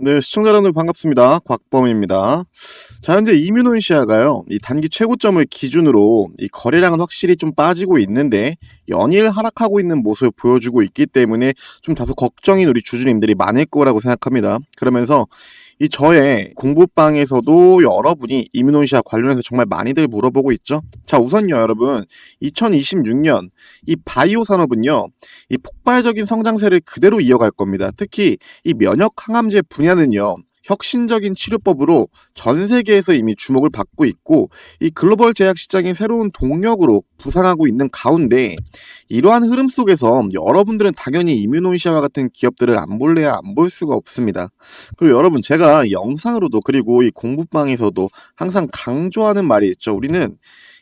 네, 시청자 여러분 반갑습니다. 곽범입니다. 자, 현재 이뮤노시아가요, 이 단기 최고점을 기준으로 이 거래량은 확실히 좀 빠지고 있는데 연일 하락하고 있는 모습을 보여주고 있기 때문에 좀 다소 걱정인 우리 주주님들이 많을 거라고 생각합니다. 그러면서 이 저의 공부방에서도 여러분이 이뮤노시아 관련해서 정말 많이들 물어보고 있죠. 자, 우선요, 여러분, 2026년 이 바이오 산업은요, 이 폭발적인 성장세를 그대로 이어갈 겁니다. 특히 이 면역 항암제 분야는요, 혁신적인 치료법으로 전 세계에서 이미 주목을 받고 있고, 이 글로벌 제약 시장의 새로운 동력으로 부상하고 있는 가운데, 이러한 흐름 속에서 여러분들은 당연히 이뮤노시아와 같은 기업들을 안 볼래야 안 볼 수가 없습니다. 그리고 여러분, 제가 영상으로도 그리고 이 공부방에서도 항상 강조하는 말이 있죠. 우리는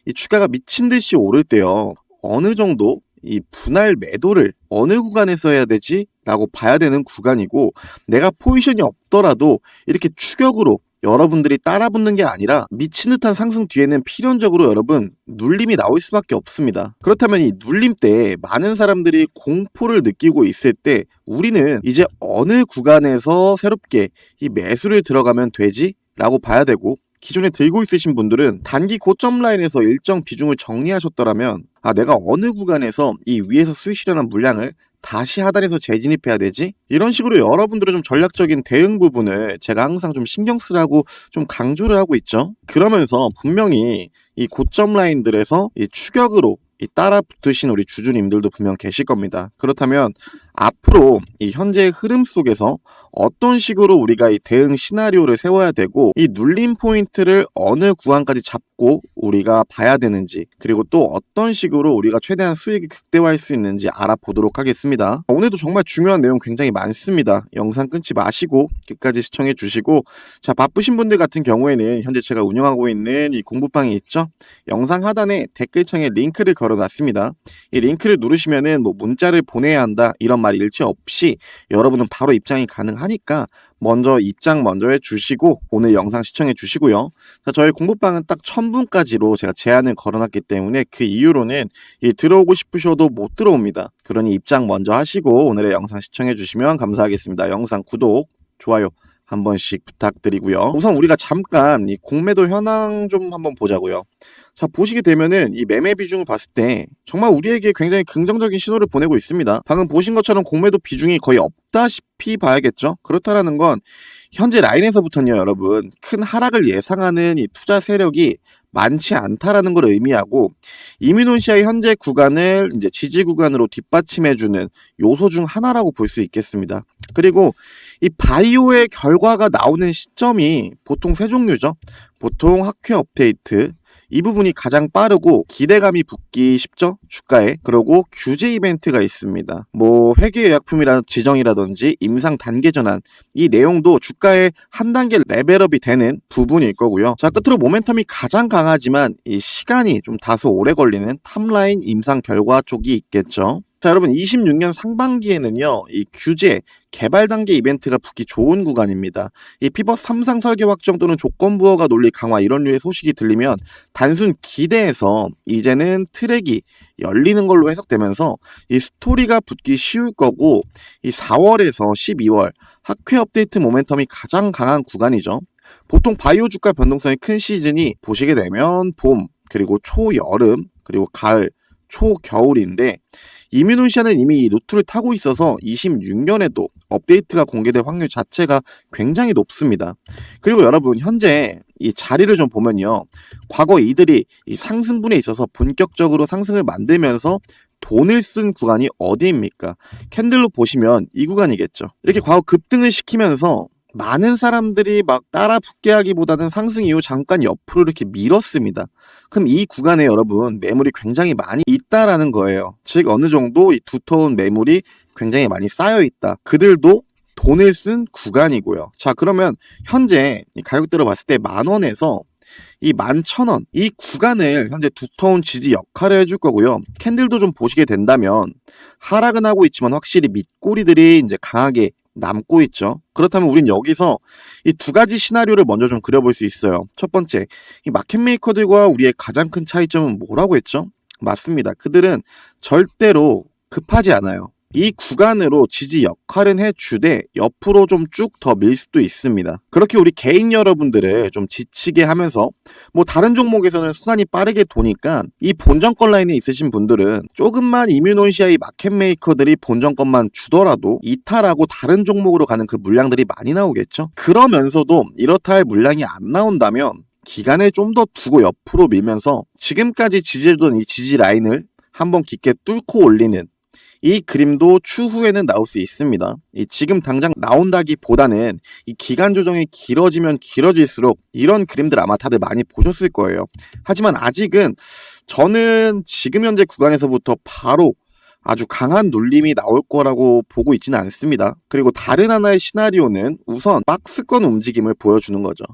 이 주가가 미친 듯이 오를 때요, 어느 정도 이 분할 매도를 어느 구간에서 해야 되지? 라고 봐야 되는 구간이고, 내가 포지션이 없더라도 이렇게 추격으로 여러분들이 따라붙는 게 아니라 미친 듯한 상승 뒤에는 필연적으로 여러분 눌림이 나올 수밖에 없습니다. 그렇다면 이 눌림 때 많은 사람들이 공포를 느끼고 있을 때 우리는 이제 어느 구간에서 새롭게 이 매수를 들어가면 되지? 라고 봐야 되고, 기존에 들고 있으신 분들은 단기 고점 라인에서 일정 비중을 정리하셨더라면 내가 어느 구간에서 이 위에서 수익 실현한 물량을 다시 하단에서 재진입해야 되지? 이런 식으로 여러분들의 좀 전략적인 대응 부분을 제가 항상 좀 신경 쓰라고 좀 강조를 하고 있죠. 그러면서 분명히 이 고점 라인들에서 이 추격으로 이 따라 붙으신 우리 주주님들도 분명 계실 겁니다. 그렇다면 앞으로 이 현재의 흐름 속에서 어떤 식으로 우리가 이 대응 시나리오를 세워야 되고, 이 눌림 포인트를 어느 구간까지 잡고 우리가 봐야 되는지, 그리고 또 어떤 식으로 우리가 최대한 수익을 극대화할 수 있는지 알아보도록 하겠습니다. 오늘도 정말 중요한 내용 굉장히 많습니다. 영상 끊지 마시고 끝까지 시청해 주시고, 자, 바쁘신 분들 같은 경우에는 현재 제가 운영하고 있는 이 공부방이 있죠. 영상 하단에 댓글창에 링크를 걸어놨습니다. 이 링크를 누르시면은 문자를 보내야 한다 이런 말 일체 없이 여러분은 바로 입장이 가능하니까 먼저 입장 먼저 해주시고 오늘 영상 시청해 주시고요. 자, 저희 공부방은 딱 1000분까지로 제가 제한을 걸어놨기 때문에 그 이후로는 들어오고 싶으셔도 못 들어옵니다. 그러니 입장 먼저 하시고 오늘의 영상 시청해 주시면 감사하겠습니다. 영상 구독, 좋아요 한 번씩 부탁드리고요. 우선 우리가 잠깐 이 공매도 현황 좀 한번 보자고요. 자, 보시게 되면은 이 매매 비중을 봤을 때 정말 우리에게 굉장히 긍정적인 신호를 보내고 있습니다. 방금 보신 것처럼 공매도 비중이 거의 없다시피 봐야겠죠. 그렇다라는 건 현재 라인에서부터는요, 여러분, 큰 하락을 예상하는 이 투자 세력이 많지 않다라는 걸 의미하고, 이뮤노시아의 현재 구간을 이제 지지 구간으로 뒷받침해주는 요소 중 하나라고 볼 수 있겠습니다. 그리고 이 바이오의 결과가 나오는 시점이 보통 세 종류죠. 보통 학회 업데이트, 이 부분이 가장 빠르고 기대감이 붙기 쉽죠, 주가에. 그리고 규제 이벤트가 있습니다. 회계 의약품이라든지 지정이라든지 임상 단계 전환, 이 내용도 주가에 한 단계 레벨업이 되는 부분일 거고요. 자, 끝으로 모멘텀이 가장 강하지만 이 시간이 좀 다소 오래 걸리는 탑라인 임상 결과 쪽이 있겠죠. 자, 여러분, 26년 상반기에는요, 이 규제, 개발 단계 이벤트가 붙기 좋은 구간입니다. 이 피벗 3상 설계 확정 또는 조건 부여가 논리 강화 이런 류의 소식이 들리면 단순 기대에서 이제는 트랙이 열리는 걸로 해석되면서 이 스토리가 붙기 쉬울 거고, 이 4월에서 12월 학회 업데이트 모멘텀이 가장 강한 구간이죠. 보통 바이오 주가 변동성이 큰 시즌이 보시게 되면 봄, 그리고 초여름, 그리고 가을, 초겨울인데, 이뮤노시아는 이미 이 루트를 타고 있어서 26년에도 업데이트가 공개될 확률 자체가 굉장히 높습니다. 그리고 여러분, 현재 이 자리를 좀 보면요, 과거 이들이 이 상승분에 있어서 본격적으로 상승을 만들면서 돈을 쓴 구간이 어디입니까? 캔들로 보시면 이 구간이겠죠. 이렇게 과거 급등을 시키면서 많은 사람들이 막 따라 붙게 하기보다는 상승 이후 잠깐 옆으로 이렇게 밀었습니다. 그럼 이 구간에 여러분 매물이 굉장히 많이 있다라는 거예요. 즉 어느 정도 이 두터운 매물이 굉장히 많이 쌓여 있다. 그들도 돈을 쓴 구간이고요. 자, 그러면 현재 이 가격대로 봤을 때 10,000원에서 이 11,000원 이 구간을 현재 두터운 지지 역할을 해줄 거고요. 캔들도 좀 보시게 된다면 하락은 하고 있지만 확실히 밑꼬리들이 이제 강하게 남고 있죠. 그렇다면 우린 여기서 이 두 가지 시나리오를 먼저 좀 그려볼 수 있어요. 첫 번째, 이 마켓메이커들과 우리의 가장 큰 차이점은 뭐라고 했죠? 맞습니다. 그들은 절대로 급하지 않아요. 이 구간으로 지지 역할은 해주되 옆으로 좀 쭉 더 밀 수도 있습니다. 그렇게 우리 개인 여러분들을 좀 지치게 하면서 뭐 다른 종목에서는 순환이 빠르게 도니까 이 본전권 라인에 있으신 분들은 조금만 이뮤노시아의 마켓 메이커들이 본전권만 주더라도 이탈하고 다른 종목으로 가는 그 물량들이 많이 나오겠죠. 그러면서도 이렇다 할 물량이 안 나온다면 기간을 좀 더 두고 옆으로 밀면서 지금까지 지지해주던 이 지지 라인을 한번 깊게 뚫고 올리는 이 그림도 추후에는 나올 수 있습니다. 지금 당장 나온다기보다는 이 기간 조정이 길어지면 길어질수록 이런 그림들 아마 다들 많이 보셨을 거예요. 하지만 아직은 저는 지금 현재 구간에서부터 바로 아주 강한 눌림이 나올 거라고 보고 있지는 않습니다. 그리고 다른 하나의 시나리오는 우선 박스권 움직임을 보여주는 거죠.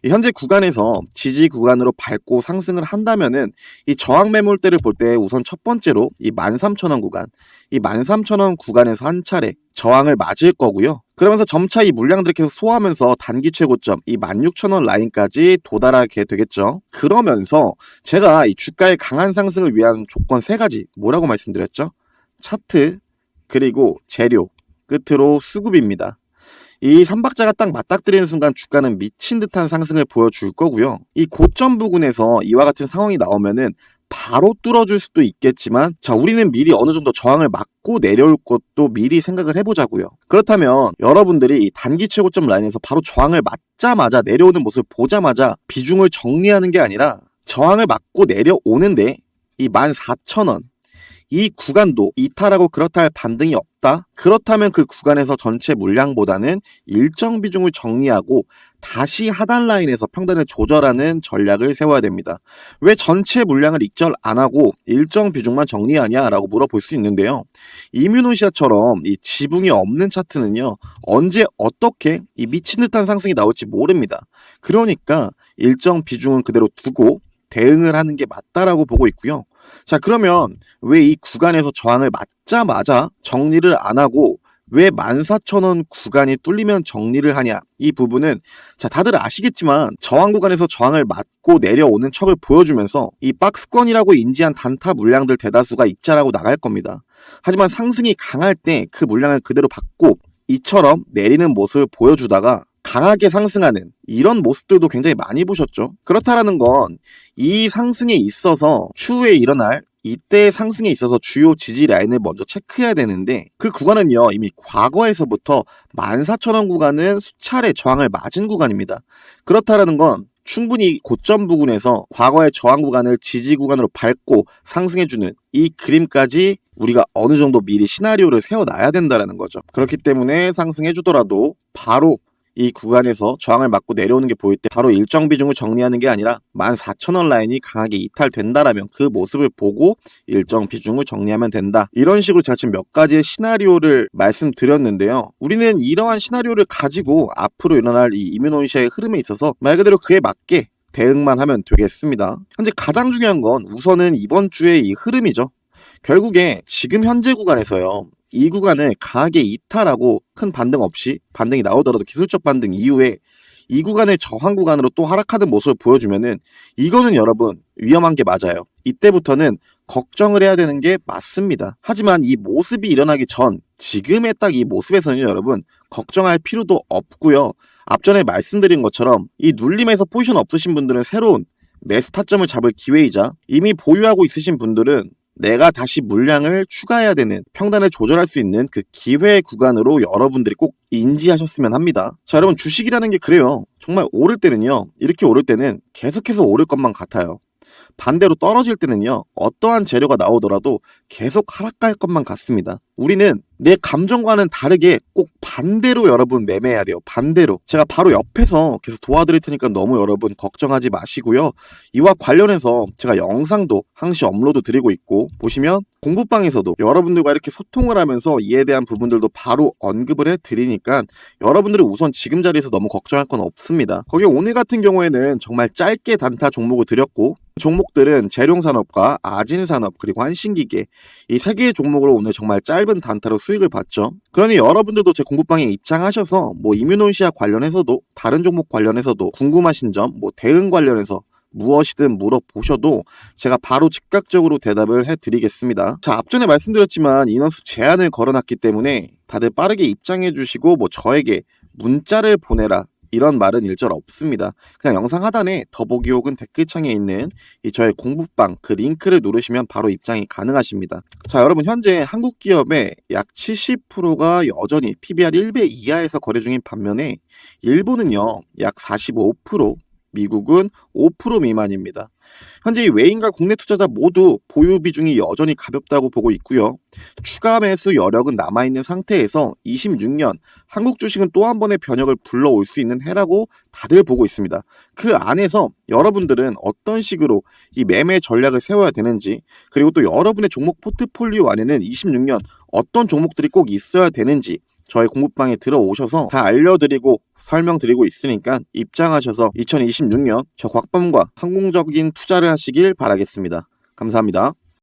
현재 구간에서 지지 구간으로 밟고 상승을 한다면은 이 저항 매물대를 볼 때 우선 첫 번째로 이 13,000원 구간, 이 13,000원 구간에서 한 차례 저항을 맞을 거고요. 그러면서 점차 이 물량들을 계속 소화하면서 단기 최고점 이 16,000원 라인까지 도달하게 되겠죠. 그러면서 제가 이 주가의 강한 상승을 위한 조건 세 가지 뭐라고 말씀드렸죠? 차트, 그리고 재료, 끝으로 수급입니다. 이 3박자가 딱 맞닥뜨리는 순간 주가는 미친 듯한 상승을 보여줄 거고요. 이 고점 부근에서 이와 같은 상황이 나오면은 바로 뚫어줄 수도 있겠지만 자, 우리는 미리 어느 정도 저항을 막고 내려올 것도 미리 생각을 해보자고요. 그렇다면 여러분들이 이 단기 최고점 라인에서 바로 저항을 맞자마자 내려오는 모습을 보자마자 비중을 정리하는 게 아니라 저항을 막고 내려오는데 이 14,000원 이 구간도 이탈하고 그렇다 할 반등이 없다? 그렇다면 그 구간에서 전체 물량보다는 일정 비중을 정리하고 다시 하단 라인에서 평단을 조절하는 전략을 세워야 됩니다. 왜 전체 물량을 익절 안 하고 일정 비중만 정리하냐라고 물어볼 수 있는데요. 이뮤노시아처럼 이 지붕이 없는 차트는요. 언제 어떻게 이 미친 듯한 상승이 나올지 모릅니다. 그러니까 일정 비중은 그대로 두고 대응을 하는 게 맞다라고 보고 있고요. 자, 그러면 왜 이 구간에서 저항을 맞자마자 정리를 안 하고 왜 14,000원 구간이 뚫리면 정리를 하냐? 이 부분은 자, 다들 아시겠지만 저항 구간에서 저항을 맞고 내려오는 척을 보여주면서 이 박스권이라고 인지한 단타 물량들 대다수가 익절하고 나갈 겁니다. 하지만 상승이 강할 때 그 물량을 그대로 받고 이처럼 내리는 모습을 보여주다가 강하게 상승하는 이런 모습들도 굉장히 많이 보셨죠. 그렇다라는 건 이 상승에 있어서 추후에 일어날 이때 상승에 있어서 주요 지지 라인을 먼저 체크해야 되는데 그 구간은요 이미 과거에서부터 14,000원 구간은 수차례 저항을 맞은 구간입니다. 그렇다라는 건 충분히 고점 부근에서 과거의 저항 구간을 지지 구간으로 밟고 상승해주는 이 그림까지 우리가 어느 정도 미리 시나리오를 세워놔야 된다는 거죠. 그렇기 때문에 상승해주더라도 바로 이 구간에서 저항을 맞고 내려오는 게 보일 때 바로 일정 비중을 정리하는 게 아니라 14,000원 라인이 강하게 이탈된다라면 그 모습을 보고 일정 비중을 정리하면 된다. 이런 식으로 제가 지금 몇 가지의 시나리오를 말씀드렸는데요. 우리는 이러한 시나리오를 가지고 앞으로 일어날 이 이뮤노시아의 흐름에 있어서 말 그대로 그에 맞게 대응만 하면 되겠습니다. 현재 가장 중요한 건 우선은 이번 주의 이 흐름이죠. 결국에 지금 현재 구간에서요. 이 구간을 강하게 이탈하고 큰 반등 없이 반등이 나오더라도 기술적 반등 이후에 이 구간의 저항 구간으로 또 하락하는 모습을 보여주면은 이거는 여러분 위험한 게 맞아요. 이때부터는 걱정을 해야 되는 게 맞습니다. 하지만 이 모습이 일어나기 전 지금의 딱 이 모습에서는 여러분 걱정할 필요도 없고요. 앞전에 말씀드린 것처럼 이 눌림에서 포지션 없으신 분들은 새로운 매수 타점을 잡을 기회이자 이미 보유하고 있으신 분들은 내가 다시 물량을 추가해야 되는 평단을 조절할 수 있는 그 기회 구간으로 여러분들이 꼭 인지하셨으면 합니다. 자, 여러분 주식이라는 게 그래요. 정말 오를 때는요. 이렇게 오를 때는 계속해서 오를 것만 같아요. 반대로 떨어질 때는요. 어떠한 재료가 나오더라도 계속 하락할 것만 같습니다. 우리는 내 감정과는 다르게 꼭 반대로 여러분 매매해야 돼요. 반대로. 제가 바로 옆에서 계속 도와드릴 테니까 너무 여러분 걱정하지 마시고요. 이와 관련해서 제가 영상도 항시 업로드 드리고 있고 보시면 공부방에서도 여러분들과 이렇게 소통을 하면서 이에 대한 부분들도 바로 언급을 해드리니까 여러분들은 우선 지금 자리에서 너무 걱정할 건 없습니다. 거기 오늘 같은 경우에는 정말 짧게 단타 종목을 드렸고 종목들은 재룡산업과 아진산업 그리고 한신기계 이 세 개의 종목으로 오늘 정말 짧은 단타로 수익을 봤죠. 그러니 여러분들도 제 공부방에 입장하셔서 뭐 이뮤노시아 관련해서도 다른 종목 관련해서도 궁금하신 점 뭐 대응 관련해서 무엇이든 물어보셔도 제가 바로 즉각적으로 대답을 해드리겠습니다. 자, 앞전에 말씀드렸지만 인원수 제한을 걸어놨기 때문에 다들 빠르게 입장해 주시고 저에게 문자를 보내라 이런 말은 일절 없습니다. 그냥 영상 하단에 더보기 혹은 댓글창에 있는 저의 공부방 그 링크를 누르시면 바로 입장이 가능하십니다. 자, 여러분 현재 한국 기업의 약 70%가 여전히 PBR 1배 이하에서 거래 중인 반면에 일본은요 약 45%, 미국은 5% 미만입니다. 현재 이 외인과 국내 투자자 모두 보유 비중이 여전히 가볍다고 보고 있고요. 추가 매수 여력은 남아있는 상태에서 26년 한국 주식은 또 한 번의 변혁을 불러올 수 있는 해라고 다들 보고 있습니다. 그 안에서 여러분들은 어떤 식으로 이 매매 전략을 세워야 되는지, 그리고 또 여러분의 종목 포트폴리오 안에는 26년 어떤 종목들이 꼭 있어야 되는지 저희 공부방에 들어오셔서 다 알려드리고 설명드리고 있으니까 입장하셔서 2026년 저 곽범과 성공적인 투자를 하시길 바라겠습니다. 감사합니다.